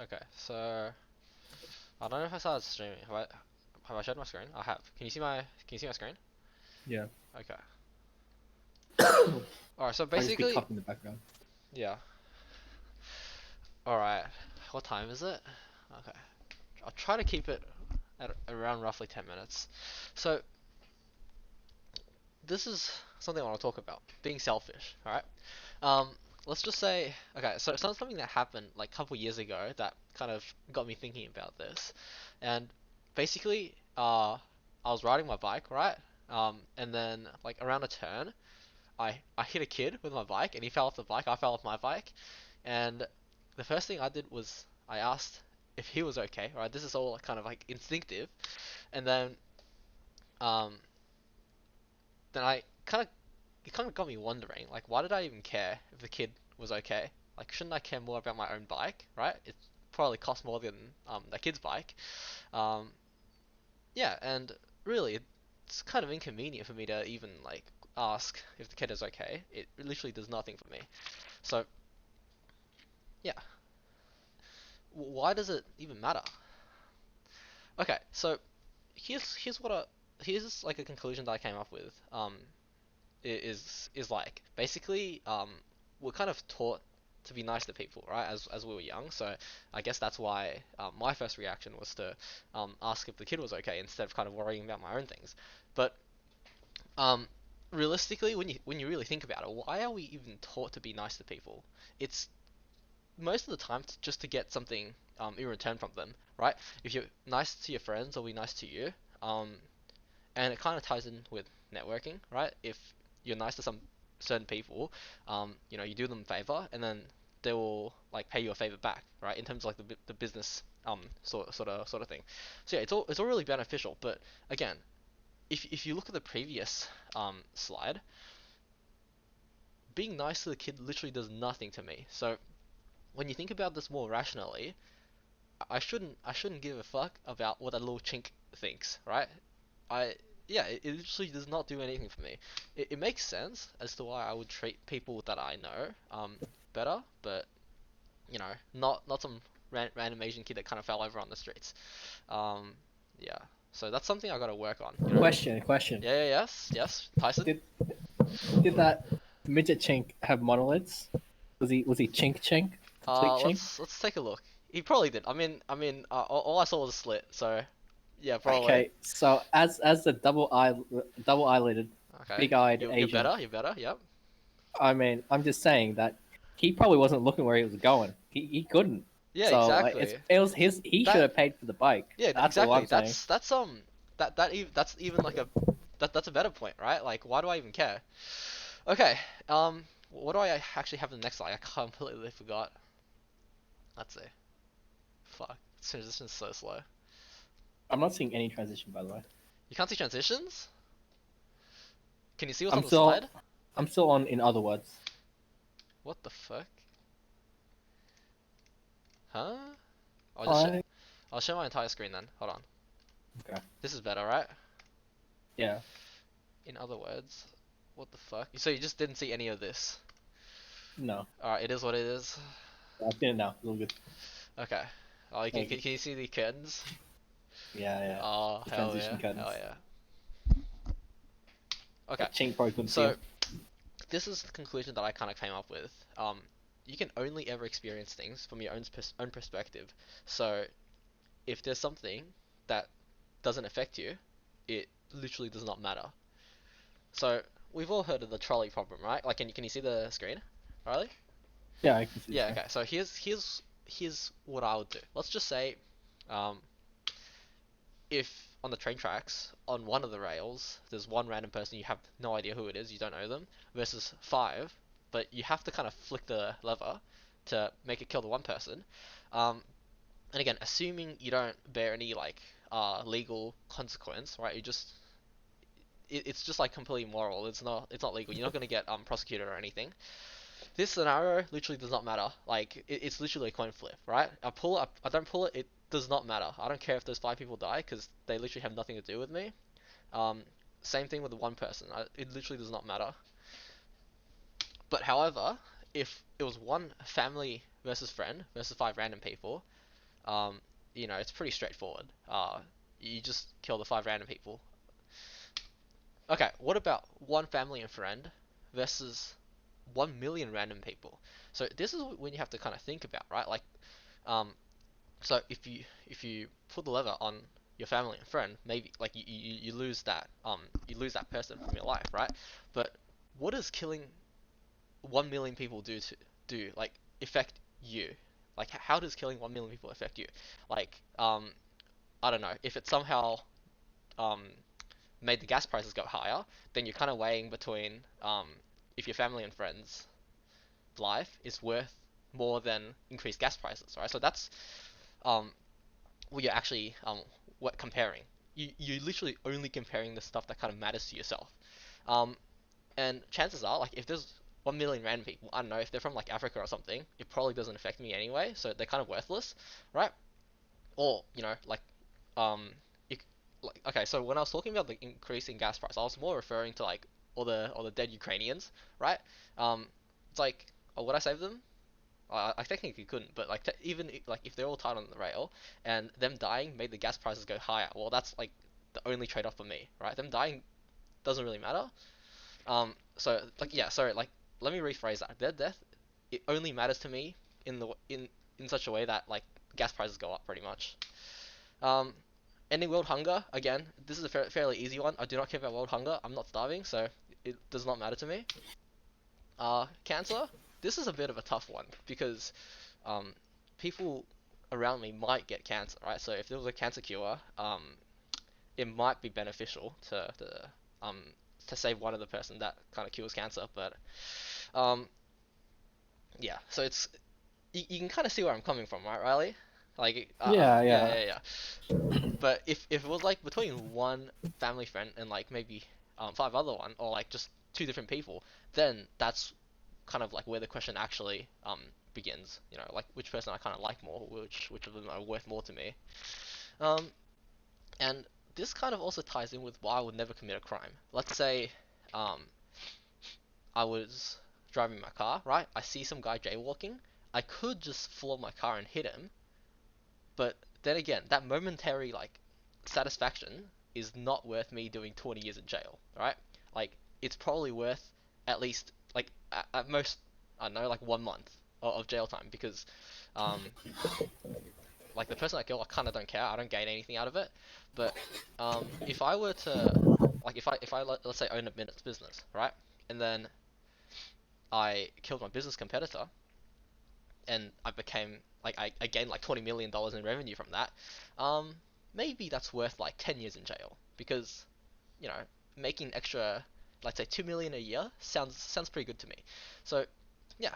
Okay, so I don't know if I started streaming. Have I shared my screen? I have. Can you see my screen? Yeah. Okay. Alright, so I'll just be basically, coughing in the background. yeah. Alright. What time is it? Okay. I'll try to keep it at around roughly 10 minutes. So, this is something I want to talk about. Being selfish, alright? Um, let's just say, okay, so it's something that happened like a couple years ago that kind of got me thinking about this. And basically, I was riding my bike, right? And then like around a turn, I hit a kid with my bike, and he fell off the bike. I fell off my bike, and the first thing I did was I asked if he was okay. Right, this is all kind of like instinctive, and um, then I kind of it kind of got me wondering, like, why did I even care if the kid was okay? Like, shouldn't I care more about my own bike, right? It probably costs more than the kid's bike. Um, yeah, and really, it's kind of inconvenient for me to even like ask if the kid is okay. It literally does nothing for me. So yeah, why does it even matter? Okay, so here's what here's like a conclusion that I came up with. Is like basically we're kind of taught to be nice to people, right? As we were young, so I guess that's why my first reaction was to ask if the kid was okay instead of kind of worrying about my own things. But um, realistically, when you really think about it, why are we even taught to be nice to people? It's most of the time just to get something in return from them, right? If you're nice to your friends, they'll be nice to you. Um, and it kind of ties in with networking, right? If you're nice to some certain people, you do them a favor, and then they will like pay you a favor back, right? In terms of like the business sort of thing. So yeah, it's all really beneficial. But again, if you look at the previous slide, being nice to the kid literally does nothing to me. So when you think about this more rationally, I shouldn't give a fuck about what that little chink thinks, right? I yeah, it literally does not do anything for me. It makes sense as to why I would treat people that I know better, but not some random Asian kid that kind of fell over on the streets. Um, yeah, so that's something I got to work on. Question. Yeah, yeah, yes, Tyson. Did did that midget chink have monoliths? Was he chink chink? Complete chink? Let's take a look. He probably did. All I saw was a slit, so yeah, probably. Okay, so as the double eyelided, Okay, big eyed you're Asian, better. You're better. Yep. I mean, I'm just saying that he probably wasn't looking where he was going. He couldn't. Yeah, So like exactly. it was his. He should That have paid for the bike. Yeah, That's all exactly. I'm saying. That's even like that's a better point, right? Like, why do I even care? Okay. What do I actually have in the next slide? I completely forgot. Let's see. Fuck. This transition is so slow. I'm not seeing any transition, by the way. You can't see transitions? Can you see what's I'm on the still slide? I'm still on. In other words, What the fuck? Huh? I'll just sh I I'll show my entire screen then. Hold on. okay. This is better, right? Yeah. In other words, what the fuck? So you just didn't see any of this. No. Alright, it is what it is. I've seen it now. It's all good. Okay. Oh, you can, Thank can, you. can you see the curtains? Yeah, yeah. Oh, The hell transition yeah. Hell curtains. yeah. Okay. That chink probably couldn't see So, him. this is the conclusion that I kind of came up with. You can only ever experience things from your own perspective. So, if there's something that doesn't affect you, it literally does not matter. So, we've all heard of the trolley problem, right? Like, can you see the screen, Riley? Yeah, I can see the Yeah. screen. Okay. So here's what I would do. Let's just say, um, if on the train tracks, on one of the rails, there's one random person, you have no idea who it is, you don't know them, versus five, but you have to kind of flick the lever to make it kill the one person. Um, and again, assuming you don't bear any like legal consequence, right? It's just like completely moral. It's not legal. You're not gonna get prosecuted or anything. This scenario literally does not matter. Like it's literally a coin flip, right? I pull it, I don't pull it. It does not matter. I don't care if those five people die because they literally have nothing to do with me. Um, Same thing with the one person. It literally does not matter. But however, if it was one family versus friend versus five random people, um, it's pretty straightforward. You just kill the five random people. Okay, what about one family and friend versus 1 million random people? So this is when you have to kind of think about, right? Like, um, so if you put the lever on your family and friend, maybe like you lose that person from your life, right? But what does killing 1 million people do like affect you? Like, how does killing 1 million people affect you? Like, I don't know, if it somehow um made the gas prices go higher, then you're kind of weighing between if your family and friends life is worth more than increased gas prices, right? So that's um what you're actually what comparing. You literally only comparing the stuff that kind of matters to yourself. Um, and chances are, like, if there's 1 million random people, I don't know, if they're from like Africa or something, it probably doesn't affect me anyway, so they're kind of worthless, right? Or like, um, you, like, okay, so when I was talking about the increase in gas price, I was more referring to like all the dead Ukrainians, right? It's like, oh, would I save them? I technically couldn't, but like even like if they're all tied on the rail and them dying made the gas prices go higher, well, that's like the only trade-off for me, right? Them dying doesn't really matter. So like yeah, sorry, like let me rephrase that. Their death, it only matters to me in the in such a way that like gas prices go up pretty much. Um, Ending world hunger again. This is a fairly easy one. I do not care about world hunger. I'm not starving, so it does not matter to me. Cancer. This is a bit of a tough one because um, people around me might get cancer, right? So if there was a cancer cure, it might be beneficial um, to save one of the person that kind of cures cancer. But um, yeah, so you can kind of see where I'm coming from, right, Riley? Like, Yeah, yeah, yeah. yeah, yeah. But if it was like between one family friend and like maybe five other one, or like just two different people, then that's kind of like where the question actually begins. Like which person I kind of like more, which of them are worth more to me. Um, and this kind of also ties in with why I would never commit a crime. Let's say um, I was driving my car, right? I see some guy jaywalking. I could just floor my car and hit him, but then again, that momentary like satisfaction is not worth me doing 20 years in jail, right? Like it's probably worth at least like at most I don't know like 1 month of jail time because um like the person I kill I kind of don't care. I don't gain anything out of it. But if I were to like if I let's say own a minute's business, right? And then I killed my business competitor and I became like I gained like $20 million in revenue from that, um, maybe that's worth like 10 years in jail because you know making extra, let's say 2 million a year sounds pretty good to me. So yeah,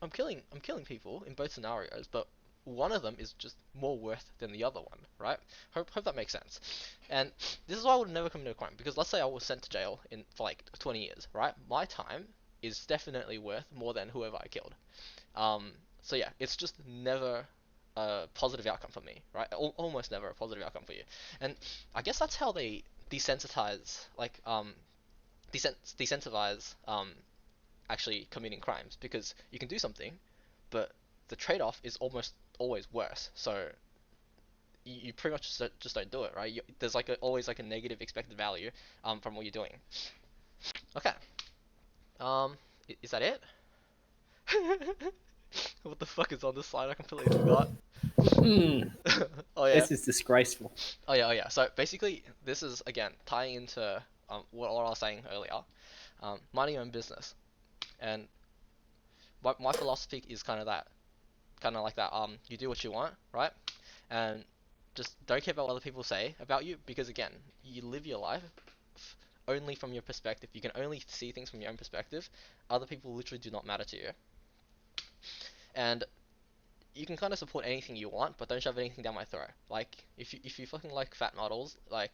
I'm killing people in both scenarios, but one of them is just more worth than the other one, right? Hope that makes sense. And this is why I would never commit a crime because let's say I was sent to jail for like 20 years, right? My time is definitely worth more than whoever I killed. Um, so yeah, it's just never a positive outcome for me, right? Almost never a positive outcome for you. And I guess that's how they desensitize, like, desensitize, actually committing crimes because you can do something, but the trade-off is almost always worse. So you pretty much just don't do it, right? There's like always like a negative expected value, from what you're doing. Okay. Um, is that it? What the fuck is on this slide? I completely forgot. Mm, Oh yeah. this is disgraceful. Oh yeah. Oh yeah. So basically, this is again tying into what I was saying earlier. Minding your own business, and my philosophy is kind of like that. You do what you want, right? And just don't care about what other people say about you because again, you live your life only from your perspective. You can only see things from your own perspective. Other people literally do not matter to you. And you can kind of support anything you want, but don't shove anything down my throat. Like, if you fucking like fat models, like,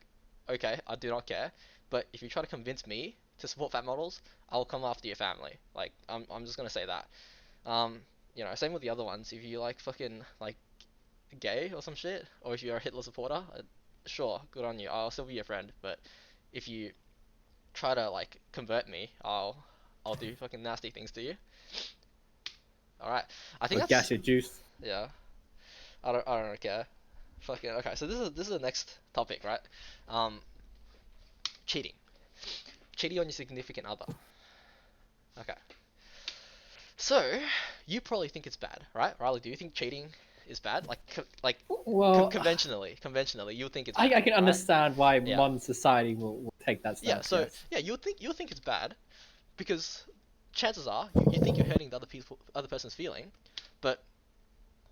okay, I do not care. But if you try to convince me to support fat models, I'll come after your family. Like, I'm just gonna say that. Um, same with the other ones. If you like fucking like gay or some shit, or if you're a Hitler supporter, sure, good on you. I'll still be your friend. But if you try to like convert me, I'll do fucking nasty things to you. All right, I think Or that's gaseous juice. yeah. I don't care. Fucking okay. So this is the next topic, right? Um, cheating. Cheating on your significant other. Okay. So you probably think it's bad, right? Riley, do you think cheating is bad? Well, Conventionally, you think it's I bad, can right? understand why Yeah. modern society will take that Yeah. stance. So Yes. yeah, you think it's bad because chances are you think you're hurting the other person's feeling, but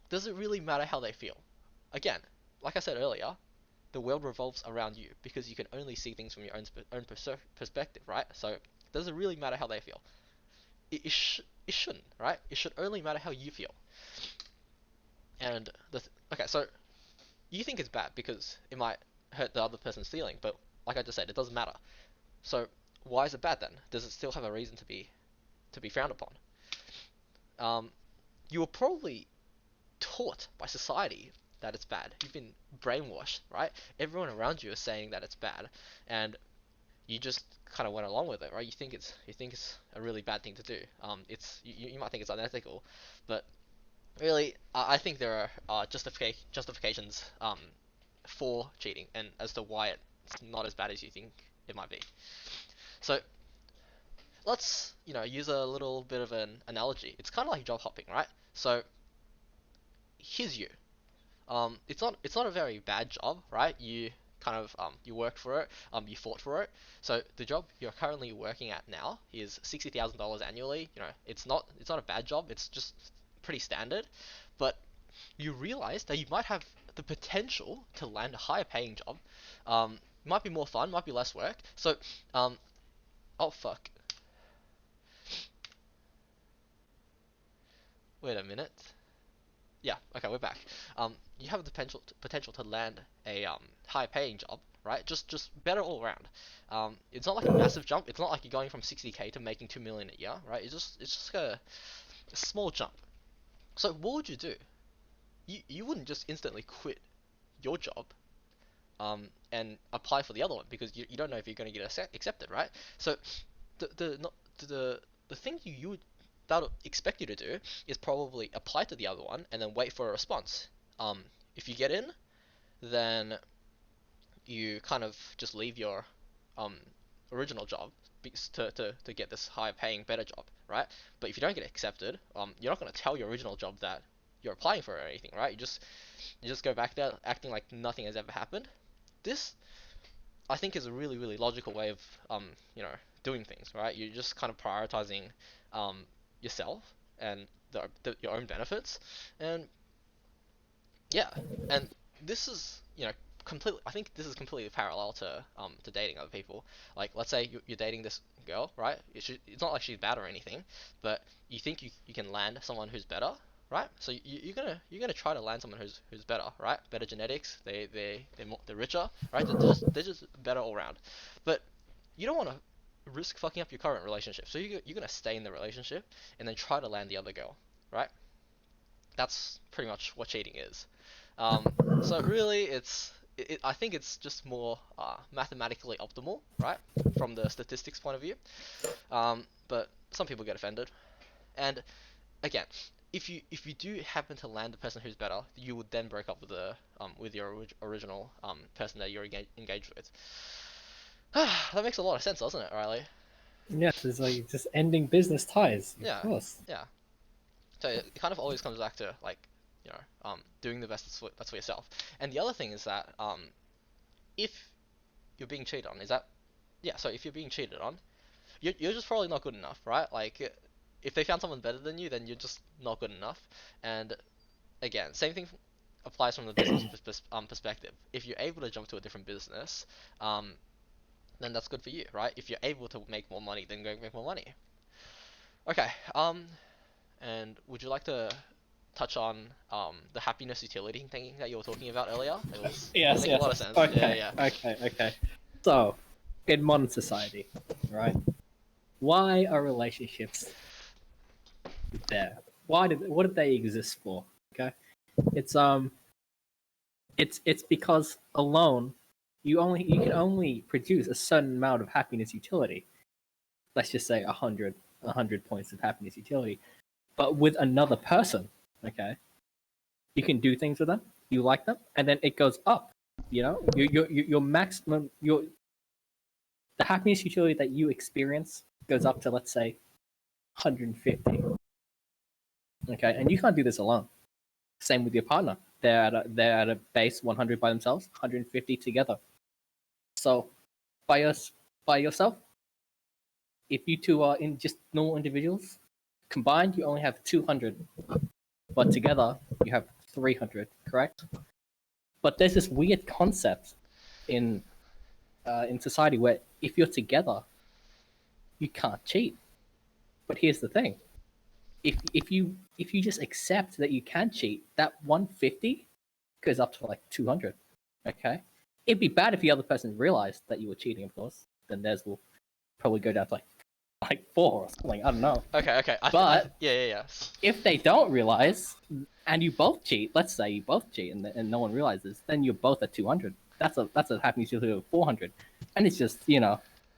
does it really matter how they feel? Again, like I said earlier, the world revolves around you because you can only see things from your own perspective, right? So does it really matter how they feel? It shouldn't, right? It should only matter how you feel. And okay, so you think it's bad because it might hurt the other person's feeling, but like I just said, it doesn't matter. So why is it bad then? Does it still have a reason to be frowned upon? Um, you were probably taught by society that it's bad. You've been brainwashed, right? Everyone around you is saying that it's bad, and you just kind of went along with it, right? You think it's a really bad thing to do. You might think it's unethical, but really, I think there are justifications for cheating and as to why it's not as bad as you think it might be. So let's use a little bit of an analogy. It's kind of like job hopping, right? So here's you. It's not a very bad job, right? You kind of you worked for it, you fought for it. So the job you're currently working at now is $60,000 annually. It's not a bad job. It's just pretty standard, but you realize that you might have the potential to land a higher paying job. Might be more fun, might be less work. So, oh fuck. Wait a minute. Yeah, okay, we're back. You have the potential to land a high paying job, right? Just better all around. It's not like a massive jump. It's not like you're going from 60K to making 2 million a year, right? It's just a small jump. So what would you do? You wouldn't just instantly quit your job and apply for the other one because you don't know if you're going to get accepted, right? So the not the thing you would that would expect you to do is probably apply to the other one and then wait for a response. If you get in, then you kind of just leave your um, original job to get this higher paying, better job, right? But if you don't get accepted, you're not going to tell your original job that you're applying for it or anything, right? You just go back there acting like nothing has ever happened. This I think is a really really logical way of um you know doing things, right? You're just kind of prioritizing um yourself and your own benefits, and yeah, and this is completely. I think this is completely parallel to dating other people. Like, let's say you're dating this girl, right? It's not like she's bad or anything, but you think you can land someone who's better, right? So you're gonna try to land someone who's better, right? Better genetics, they're richer, right? They're just better all around, but you don't want to risk fucking up your current relationship. So you're gonna stay in the relationship and then try to land the other girl, right? That's pretty much what cheating is. Um, so really, I think it's just more mathematically optimal, right, from the statistics point of view. But some people get offended. And again, if you do happen to land the person who's better, you would then break up with your original person that you're engaged with. That makes a lot of sense, doesn't it, Riley? Yes, it's like just ending business ties. Of Yeah, course. yeah. So it kind of always comes back to like doing the best that's for yourself. And the other thing is that if you're being cheated on, is that yeah? So if you're being cheated on, you're just probably not good enough, right? Like if they found someone better than you, then you're just not good enough. And again, same thing applies from the business perspective. If you're able to jump to a different business, then that's good for you, right? If you're able to make more money, then go make more money. Okay. And would you like to touch on the happiness utility thing that you were talking about earlier? It was Yes, making a yes. lot of sense. Yeah, Okay, yeah. okay. So, in modern society, right? Why are relationships there? What did they exist for? Okay, it's it's because alone you can only produce a certain amount of happiness utility. Let's just say 100 points of happiness utility. But with another person, okay, You can do things with them. You like them, and then it goes up. Your maximum the happiness utility that you experience goes up to, let's say, 150. Okay, and you can't do this alone. Same with your partner. They're at a base 100 by themselves, 150 together. So by yourself, if you two are in just normal individuals, combined you only have 200, but together you have 300. Correct? But there's this weird concept in society where if you're together, you can't cheat. But here's the thing: if you just accept that you can cheat, that 150 goes up to like 200. Okay, it'd be bad if the other person realized that you were cheating, of course. Then theirs will probably go down to like 4 or something. I don't know. Okay. But Yeah. if they don't realize and you both cheat, let's say you both cheat and no one realizes, then you're both at 200. That's a happiness utility of 400, and it's just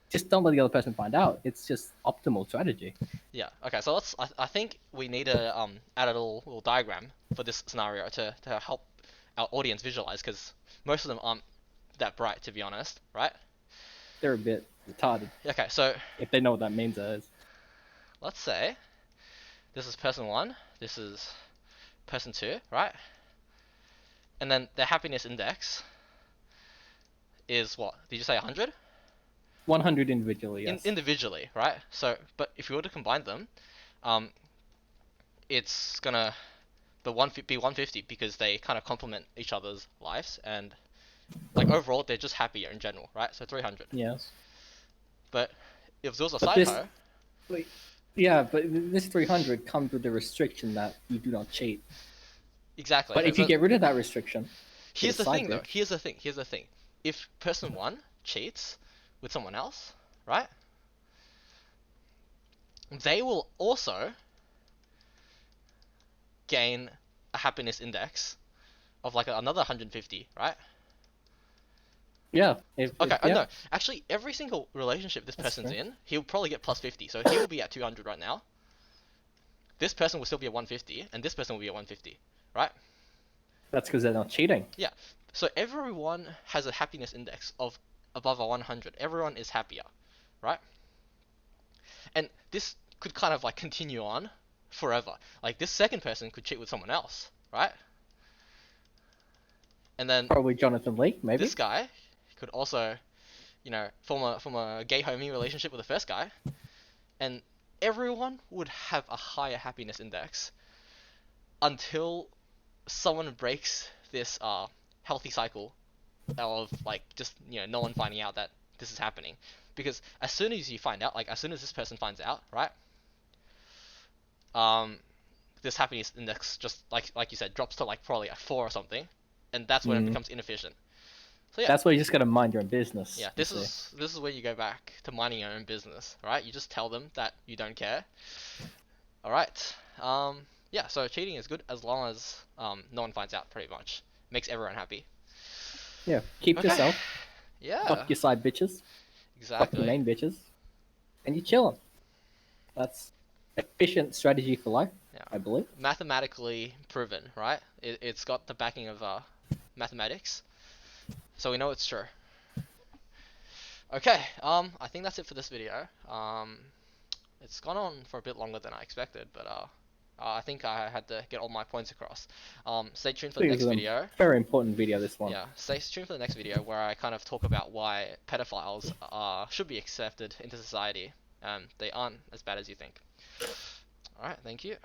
just don't let the other person find out. It's just optimal strategy. Yeah. Okay. So I think we need to add a little diagram for this scenario to help our audience visualize, because most of them aren't that bright, to be honest, right? They're a bit retarded Okay. So if they know what that means. let's say this is person one, this is person two, right? And then their happiness index is what? Did you say 100? 100 individually, yes. Individually, right? So, but if you were to combine them, um, it's gonna be 150 because they kind of complement each other's lives, and like overall they're just happier in general, right? So 300. Yes. But if there was a But this, psycho, wait, yeah, but this 300 comes with the restriction that you do not cheat. exactly. But Okay, if you so get rid of that restriction, here's the thing though. bridge. Here's the thing. If person one cheats with someone else, right? They will also gain a happiness index of like another 150, right? Yeah. Okay, Yeah, no. Actually, every single relationship this that's person's true. in, he'll probably get plus 50. So he will be at 200 right now. This person will still be at 150, and this person will be at 150, right? That's because they're not cheating. Yeah. So everyone has a happiness index of above a 100. Everyone is happier, right? And this could kind of like continue on forever. Like this second person could cheat with someone else, right? And then Probably Jonathan Lee, maybe. this guy could also, form a gay homie relationship with the first guy, and everyone would have a higher happiness index until someone breaks this healthy cycle of like just no one finding out that this is happening. Because as soon as you find out, like as soon as this person finds out, right? Um, this happiness index just like you said drops to like probably a 4 or something, and that's when it becomes inefficient. So yeah, That's why you just gotta mind your own business. yeah, this is where you go back to minding your own business, right? You just tell them that you don't care. All right. Yeah. So cheating is good as long as no one finds out. Pretty much makes everyone happy. Yeah. Keep Okay. yourself. Yeah. Fuck your side bitches. Fuck your Exactly. main bitches. And you're chilling. That's efficient strategy for life, Yeah. I believe. Mathematically proven, right? It's got the backing of mathematics, so we know it's true. Okay. I think that's it for this video. It's gone on for a bit longer than I expected, but I think I had to get all my points across. Stay tuned for the next video. Very important video, this one. Yeah, stay tuned for the next video where I kind of talk about why pedophiles should be accepted into society. They aren't as bad as you think. Alright, thank you.